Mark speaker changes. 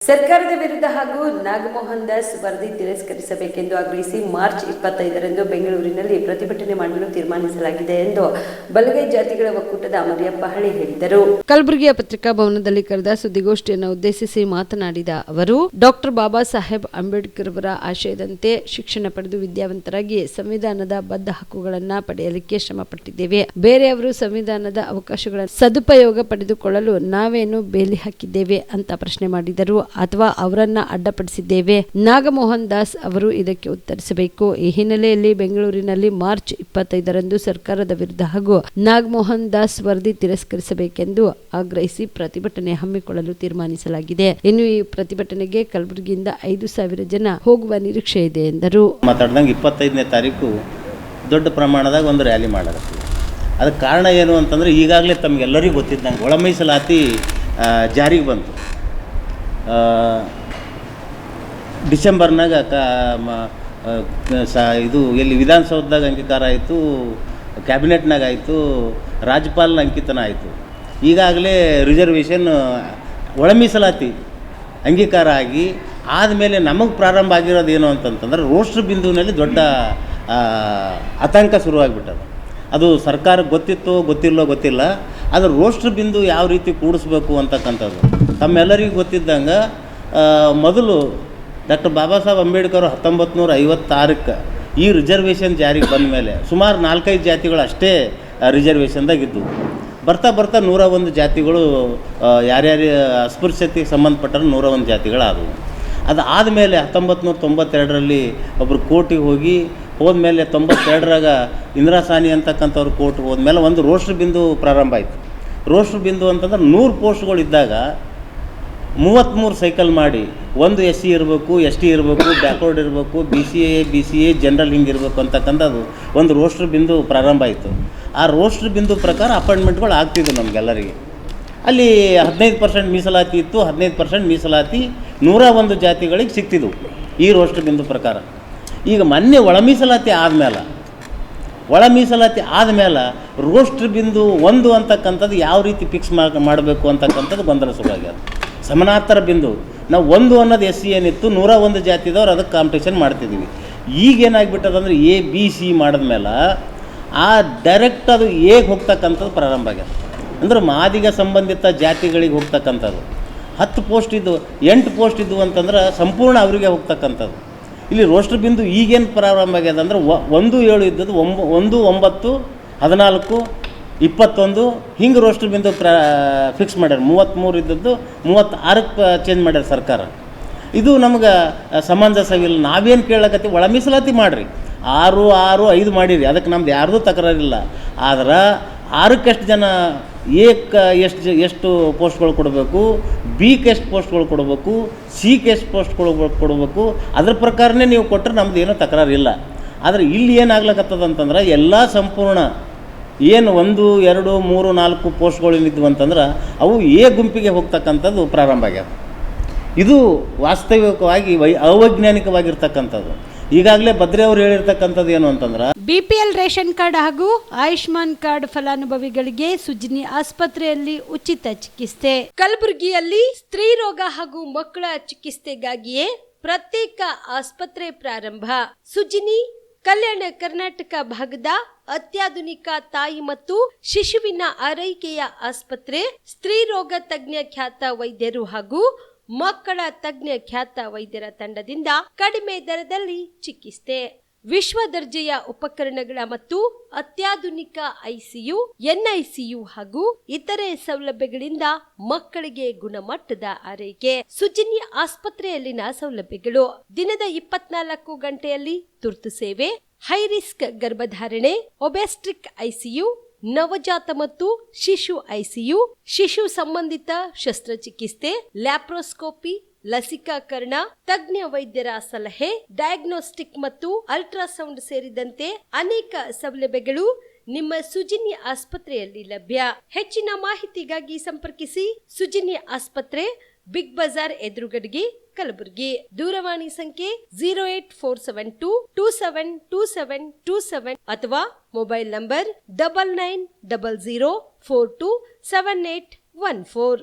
Speaker 1: ಸರ್ಕಾರದ ವಿರುದ್ಧ ಹಾಗೂ ನಾಗಮೋಹನ್ ದಾಸ್ ವರದಿ ತಿರಸ್ಕರಿಸಬೇಕೆಂದು ಆಗ್ರಹಿಸಿ ಮಾರ್ಚ್ 25ರಂದು ಬೆಂಗಳೂರಿನಲ್ಲಿ ಪ್ರತಿಭಟನೆ ಮಾಡಲು ತೀರ್ಮಾನಿಸಲಾಗಿದೆ ಎಂದು ಬಲಗೈ ಜಾತಿಗಳ ಒಕ್ಕೂಟದ ಅಮರಿಯಪ್ಪ ಹಳ್ಳಿ ಹೇಳಿದರು. ಕಲಬುರಗಿಯ ಪತ್ರಿಕಾ ಭವನದಲ್ಲಿ ಕರೆದ ಸುದ್ದಿಗೋಷ್ಠಿಯನ್ನು ಉದ್ದೇಶಿಸಿ ಮಾತನಾಡಿದ ಅವರು, ಡಾಕ್ಟರ್ ಬಾಬಾ ಸಾಹೇಬ್ ಅಂಬೇಡ್ಕರ್ ಅವರ ಆಶಯದಂತೆ ಶಿಕ್ಷಣ ಪಡೆದು ವಿದ್ಯಾವಂತರಾಗಿ ಸಂವಿಧಾನದ ಬದ್ಧ ಹಕ್ಕುಗಳನ್ನು ಪಡೆಯಲಿಕ್ಕೆ ಶ್ರಮ ಪಟ್ಟಿದ್ದೇವೆ. ಬೇರೆಯವರು ಸಂವಿಧಾನದ ಅವಕಾಶಗಳನ್ನು ಸದುಪಯೋಗ ಪಡೆದುಕೊಳ್ಳಲು ನಾವೇನು ಬೇಲಿ ಹಾಕಿದ್ದೇವೆ ಅಂತ ಪ್ರಶ್ನೆ ಮಾಡಿದರು ಅಥವಾ ಅವರನ್ನ ಅಡ್ಡಪಡಿಸಿದ್ದೇವೆ. ನಾಗಮೋಹನ್ ದಾಸ್ ಅವರು ಇದಕ್ಕೆ ಉತ್ತರಿಸಬೇಕು. ಈ ಹಿನ್ನೆಲೆಯಲ್ಲಿ ಬೆಂಗಳೂರಿನಲ್ಲಿ ಮಾರ್ಚ್ 25ರಂದು ಸರ್ಕಾರದ ವಿರುದ್ಧ ಹಾಗೂ ನಾಗಮೋಹನ್ ದಾಸ್ ವರದಿ ತಿರಸ್ಕರಿಸಬೇಕೆಂದು ಆಗ್ರಹಿಸಿ ಪ್ರತಿಭಟನೆ ಹಮ್ಮಿಕೊಳ್ಳಲು ತೀರ್ಮಾನಿಸಲಾಗಿದೆ. ಇನ್ನು ಈ ಪ್ರತಿಭಟನೆಗೆ ಕಲಬುರಗಿಯಿಂದ 5,000 ಜನ ಹೋಗುವ ನಿರೀಕ್ಷೆ ಇದೆ ಎಂದರು.
Speaker 2: ಮಾತಾಡ್ದಂಗೆ 25ನೇ ತಾರೀಕು ದೊಡ್ಡ ಪ್ರಮಾಣದಾಗ ಒಂದು ರ್ಯಾಲಿ ಮಾಡಲಾಗ್ತದೆ. ಅದಕ್ಕೆ ಕಾರಣ ಏನು ಅಂತಂದರೆ, ಈಗಾಗಲೇ ತಮಗೆಲ್ಲರಿಗೂ ಗೊತ್ತಿದ್ದಂಗೆ ಒಳ ಮೀಸಲಾತಿ ಜಾರಿಗೆ ಬಂತು. ಡಿಸೆಂಬರ್ನಾಗ ಇದು ಎಲ್ಲಿ ವಿಧಾನಸೌಧದಾಗ ಅಂಗೀಕಾರ ಆಯಿತು, ಕ್ಯಾಬಿನೆಟ್ನಾಗ ಆಯಿತು, ರಾಜ್ಯಪಾಲನ ಅಂಕಿತನ ಆಯಿತು. ಈಗಾಗಲೇ ರಿಸರ್ವೇಷನ್ ಒಳ ಮೀಸಲಾತಿ ಅಂಗೀಕಾರ ಆಗಿ ಆದಮೇಲೆ ನಮಗೆ ಪ್ರಾರಂಭ ಆಗಿರೋದು ಏನು ಅಂತಂತಂದ್ರೆ, ರೋಸ್ಟರ್ ಬಿಂದುವಿನಲ್ಲಿ ದೊಡ್ಡ ಆತಂಕ ಶುರುವಾಗಿಬಿಟ್ಟದು. ಅದು ಸರ್ಕಾರಕ್ಕೆ ಗೊತ್ತಿತ್ತೋ ಗೊತ್ತಿಲ್ಲೋ ಗೊತ್ತಿಲ್ಲ, ಆದರೆ ರೋಸ್ಟರ್ ಬಿಂದು ಯಾವ ರೀತಿ ಕೂಡಿಸ್ಬೇಕು ಅಂತಕ್ಕಂಥದ್ದು ತಮ್ಮೆಲ್ಲರಿಗೂ ಗೊತ್ತಿದ್ದಂಗೆ ಮೊದಲು ಡಾಕ್ಟರ್ ಬಾಬಾ ಸಾಹೇಬ್ ಅಂಬೇಡ್ಕರ್ 1956ಕ್ಕೆ ಈ ರಿಸರ್ವೇಷನ್ ಜಾರಿಗೆ ಬಂದ ಮೇಲೆ ಸುಮಾರು 4-5 ಜಾತಿಗಳು ಅಷ್ಟೇ ರಿಸರ್ವೇಷನ್ದಾಗಿದ್ದು. ಬರ್ತಾ ಬರ್ತಾ 101 ಜಾತಿಗಳು ಯಾರ್ಯಾರು ಅಸ್ಪೃಶ್ಯತೆಗೆ ಸಂಬಂಧಪಟ್ಟರೆ 101 ಜಾತಿಗಳಾದವು. ಅದು ಆದಮೇಲೆ 1992ರಲ್ಲಿ ಒಬ್ಬರು ಕೋರ್ಟಿಗೆ ಹೋದ್ಮೇಲೆ 92ರಾಗ ಇಂದಿರಾ ಸಾನಿ ಅಂತಕ್ಕಂಥವ್ರು ಕೋರ್ಟ್ಗೆ ಹೋದ್ಮೇಲೆ ಒಂದು ರೋಸ್ಟರ್ ಬಿಂದು ಪ್ರಾರಂಭ ಆಯಿತು. ರೋಸ್ಟರ್ ಬಿಂದು ಅಂತಂದ್ರೆ 100 ಪೋಸ್ಟ್ಗಳಿದ್ದಾಗ 33 ಸೈಕಲ್ ಮಾಡಿ, ಒಂದು SC ಇರಬೇಕು, ST ಇರಬೇಕು, ಬ್ಯಾಕ್ವರ್ಡ್ ಇರಬೇಕು, BCA ಜನರಲ್ ಹಿಂಗಿರಬೇಕು ಅಂತಕ್ಕಂಥದ್ದು ಒಂದು ರೋಸ್ಟರ್ ಬಿಂದು ಪ್ರಾರಂಭ ಆಯಿತು. ಆ ರೋಸ್ಟರ್ ಬಿಂದು ಪ್ರಕಾರ ಅಪಾಯಿಂಟ್ಮೆಂಟ್ಗಳು ಆಗ್ತಿದ್ವು ನಮಗೆಲ್ಲರಿಗೆ. ಅಲ್ಲಿ 15% ಮೀಸಲಾತಿ ಇತ್ತು. 15% ಮೀಸಲಾತಿ 101 ಜಾತಿಗಳಿಗೆ ಸಿಗ್ತಿದ್ವು ಈ ರೋಸ್ಟರ್ ಬಿಂದು ಪ್ರಕಾರ. ಈಗ ಮೊನ್ನೆ ಒಳ ಮೀಸಲಾತಿ ಆದಮೇಲೆ ರೋಸ್ಟರ್ ಬಿಂದು 1 ಅಂತಕ್ಕಂಥದ್ದು ಯಾವ ರೀತಿ ಫಿಕ್ಸ್ ಮಾಡಬೇಕು ಅಂತಕ್ಕಂಥದ್ದು ಗೊಂದಲ ಶುರುವಾಗ್ಯದ. ಸಮಾನಾಂತರ ಬಿಂದು ನಾವು 1 ಅನ್ನೋದು SC ಏನಿತ್ತು, 101 ಜಾತಿದವ್ರು ಅದಕ್ಕೆ ಕಾಂಪಿಟೇಷನ್ ಮಾಡ್ತಿದ್ದೀವಿ. ಈಗೇನಾಗ್ಬಿಟ್ಟದಂದ್ರೆ ABC ಮಾಡಿದ್ಮೇಲೆ ಆ ಡೈರೆಕ್ಟ್ ಅದು ಹೇಗೆ ಹೋಗ್ತಕ್ಕಂಥದ್ದು ಪ್ರಾರಂಭ ಆಗ್ಯದ. ಅಂದ್ರೆ ಮಾದಿಗ ಸಂಬಂಧಿತ ಜಾತಿಗಳಿಗೆ ಹೋಗ್ತಕ್ಕಂಥದ್ದು 10 ಪೋಸ್ಟ್ ಇದ್ದು 8 ಪೋಸ್ಟ್ ಇದ್ದು ಅಂತಂದ್ರೆ ಸಂಪೂರ್ಣ ಅವರಿಗೆ ಹೋಗ್ತಕ್ಕಂಥದ್ದು. ಇಲ್ಲಿ ರೋಸ್ಟರ್ ಬಿಂದು ಈಗೇನು ಪ್ರಾರಂಭ ಆಗ್ಯದ ಅಂದ್ರೆ 1-7 ಇದ್ದದ್ದು 1, 9, 14, 21 ಹಿಂಗೆ ರೋಸ್ಟರ್ ಬಿಂದು ಫಿಕ್ಸ್ ಮಾಡ್ಯಾರ. 33 ಇದ್ದದ್ದು 36ಕ್ಕೆ ಚೇಂಜ್ ಮಾಡ್ಯಾರ ಸರ್ಕಾರ. ಇದು ನಮ್ಗೆ ಸಮಂಜಸವಿಲ್ಲ. ನಾವೇನು ಕೇಳಕತ್ತೀವಿ, ಒಳ ಮೀಸಲಾತಿ ಮಾಡಿರಿ, 6, 5 ಮಾಡಿರಿ, ಅದಕ್ಕೆ ನಮ್ದು ಯಾರ್ದು ತಕರಾರಿಲ್ಲ. ಆದ್ರೆ 6ಕ್ಕೆ ಎಷ್ಟು ಜನ, ಎಕ್ಕೆ ಎಷ್ಟು ಪೋಸ್ಟ್ಗಳು ಕೊಡಬೇಕು, ಬಿಗೆ ಎಷ್ಟು ಪೋಸ್ಟ್ಗಳು ಕೊಡಬೇಕು, ಸಿಗೆ ಎಷ್ಟು ಪೋಸ್ಟ್ಗಳು ಕೊಡಬೇಕು, ಅದ್ರ ಪ್ರಕಾರನೇ ನೀವು ಕೊಟ್ಟರೆ ನಮ್ದು ಏನೂ ತಕರಾರಿಲ್ಲ. ಆದರೆ ಇಲ್ಲಿ ಏನಾಗ್ಲಕತ್ತದ ಅಂತಂದ್ರೆ, ಎಲ್ಲ ಸಂಪೂರ್ಣ ಏನು 1, 2, 3, 4 ಪೋಸ್ಟ್ಗಳೇನಿದ್ವು ಅಂತಂದ್ರೆ ಅವು ಗುಂಪಿಗೆ ಹೋಗ್ತಕ್ಕಂಥದ್ದು ಪ್ರಾರಂಭ ಆಗ್ಯದ. ಇದು ವಾಸ್ತವಿಕವಾಗಿ ಅವೈಜ್ಞಾನಿಕವಾಗಿರ್ತಕ್ಕಂಥದ್ದು. ಈಗಾಗಲೇ ಬದ್ರಿ ಅವರು ಹೇಳಿರ್ತಕ್ಕಂಥದ್ದು ಏನು ಅಂತಂದ್ರೆ,
Speaker 1: BPL ರೇಷನ್ ಕಾರ್ಡ್ ಹಾಗೂ ಆಯುಷ್ಮಾನ್ ಕಾರ್ಡ್ ಫಲಾನುಭವಿಗಳಿಗೆ ಸುಜಿನಿ ಆಸ್ಪತ್ರೆಯಲ್ಲಿ ಉಚಿತ ಚಿಕಿತ್ಸೆ. ಕಲಬುರಗಿಯಲ್ಲಿ ಸ್ತ್ರೀ ರೋಗ ಹಾಗೂ ಮಕ್ಕಳ ಚಿಕಿತ್ಸೆಗಾಗಿಯೇ ಪ್ರತ್ಯೇಕ ಆಸ್ಪತ್ರೆ ಪ್ರಾರಂಭ. ಸುಜಿನಿ ಕಲ್ಯಾಣ ಕರ್ನಾಟಕ ಭಾಗದ ಅತ್ಯಾಧುನಿಕ ತಾಯಿ ಮತ್ತು ಶಿಶುವಿನ ಆರೈಕೆಯ ಆಸ್ಪತ್ರೆ. ಸ್ತ್ರೀ ರೋಗ ತಜ್ಞ ಖ್ಯಾತ ವೈದ್ಯರು ಹಾಗೂ ಮಕ್ಕಳ ತಜ್ಞ ಖ್ಯಾತ ವೈದ್ಯರ ತಂಡದಿಂದ ಕಡಿಮೆ ದರದಲ್ಲಿ ಚಿಕಿತ್ಸೆ, ವಿಶ್ವ ದರ್ಜೆಯ ಉಪಕರಣಗಳ ಮತ್ತು ಅತ್ಯಾಧುನಿಕ ICU, NICU ಹಾಗೂ ಇತರೆ ಸೌಲಭ್ಯಗಳಿಂದ ಮಕ್ಕಳಿಗೆ ಗುಣಮಟ್ಟದ ಆರೈಕೆ. ಸುಜಿನಿ ಆಸ್ಪತ್ರೆಯಲ್ಲಿನ ಸೌಲಭ್ಯಗಳು: ದಿನದ 24 ಗಂಟೆಯಲ್ಲಿ ತುರ್ತು ಸೇವೆ, ಹೈ ರಿಸ್ಕ್ ಗರ್ಭಧಾರಣೆ, ಒಬೆಸ್ಟ್ರಿಕ್ ICU, ನವಜಾತ ಮತ್ತು ಶಿಶು ICU, ಶಿಶು ಸಂಬಂಧಿತ ಶಸ್ತ್ರಚಿಕಿತ್ಸೆ, ಲ್ಯಾಪ್ರೋಸ್ಕೋಪಿ, ಲಸಿಕಾಕರಣ, ತಜ್ಞ ವೈದ್ಯರ ಸಲಹೆ, ಡಯಾಗ್ನೋಸ್ಟಿಕ್ ಮತ್ತು ಅಲ್ಟ್ರಾಸೌಂಡ್ ಸೇರಿದಂತೆ ಅನೇಕ ಸೌಲಭ್ಯಗಳು ನಿಮ್ಮ ಸುಜಿನಿ ಆಸ್ಪತ್ರೆಯಲ್ಲಿ ಲಭ್ಯ. ಹೆಚ್ಚಿನ ಮಾಹಿತಿಗಾಗಿ ಸಂಪರ್ಕಿಸಿ ಸುಜಿನಿ ಆಸ್ಪತ್ರೆ, ಬಿಗ್ ಬಜಾರ್ ಎದುರುಗಡೆಗೆ, ಕಲಬುರಗಿ. ದೂರವಾಣಿ ಸಂಖ್ಯೆ 08472727227 ಅಥವಾ ಮೊಬೈಲ್ ನಂಬರ್ 9900427814.